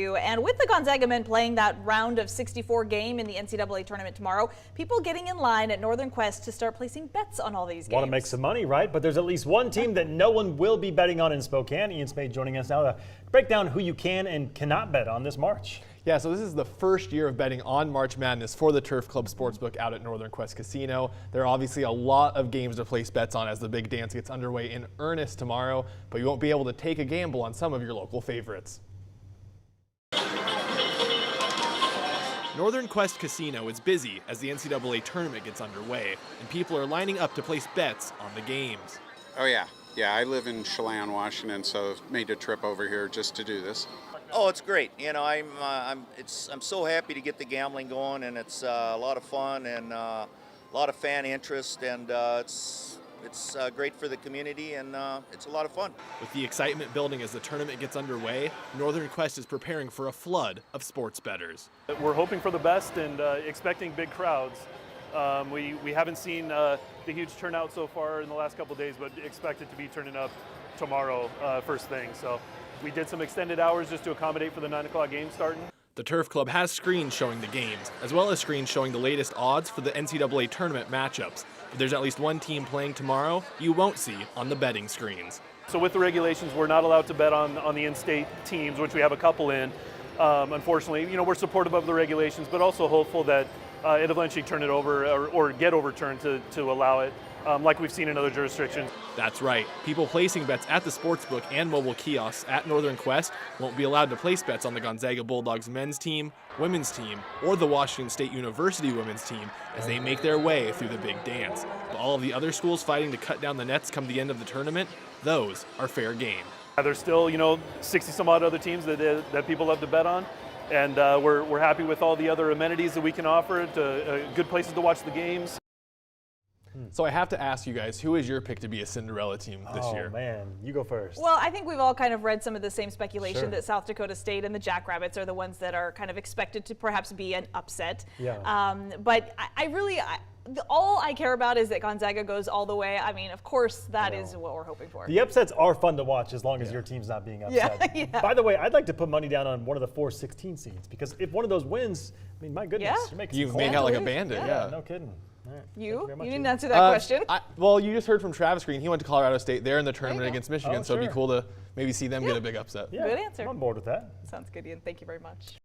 And with the Gonzaga men playing that round of 64 game in the NCAA tournament tomorrow, people getting in line at Northern Quest to start placing bets on all these games. Want to make some money, right? But there's at least one team that no one will be betting on in Spokane. Ian Spade joining us now to break down who you can and cannot bet on this March. Yeah, so this is the first year of betting on March Madness for the Turf Club Sportsbook out at Northern Quest Casino. There are obviously a lot of games to place bets on as the big dance gets underway in earnest tomorrow, but you won't be able to take a gamble on some of your local favorites. Northern Quest Casino is busy as the NCAA Tournament gets underway, and people are lining up to place bets on the games. Oh yeah, I live in Chelan, Washington, so made a trip over here just to do this. Oh, it's great. You know, I'm so happy to get the gambling going, and it's a lot of fun and a lot of fan interest, and it's great for the community, and it's a lot of fun. With the excitement building as the tournament gets underway, Northern Quest is preparing for a flood of sports bettors. We're hoping for the best and expecting big crowds. We haven't seen the huge turnout so far in the last couple of days, but expect it to be turning up tomorrow first thing. So we did some extended hours just to accommodate for the 9 o'clock game starting. The Turf Club has screens showing the games, as well as screens showing the latest odds for the NCAA tournament matchups. But there's at least one team playing tomorrow you won't see on the betting screens. So with the regulations, we're not allowed to bet on the in-state teams, which we have a couple in. Unfortunately, you know, we're supportive of the regulations, but also hopeful that it eventually turn it over or get overturned to allow it, like we've seen in other jurisdictions. That's right. People placing bets at the sportsbook and mobile kiosks at Northern Quest won't be allowed to place bets on the Gonzaga Bulldogs men's team, women's team, or the Washington State University women's team as they make their way through the big dance. But all of the other schools fighting to cut down the nets come the end of the tournament, those are fair game. There's still, you know, 60 some odd other teams that people love to bet on. And we're happy with all the other amenities that we can offer, good places to watch the games. So I have to ask you guys, who is your pick to be a Cinderella team this year? Oh man, you go first. Well, I think we've all kind of read some of the same speculation Sure. that South Dakota State and the Jackrabbits are the ones that are kind of expected to perhaps be an upset. Yeah. But all I care about is that Gonzaga goes all the way. I mean, of course, that is what we're hoping for. The upsets are fun to watch as long as your team's not being upset. Yeah. By the way, I'd like to put money down on one of the 4 16 seeds because if one of those wins, I mean, my goodness, Yeah. you're making You've some made coin. out like a bandit, yeah. No kidding. All right. Thank You very much, didn't Ian. answer that question. Well, you just heard from Travis Green. He went to Colorado State. They're in the tournament go. against Michigan, Oh, so it'd be sure. cool to maybe see them get a big upset. Yeah, Good answer. I'm on board with that. Sounds good, Ian. Thank you very much.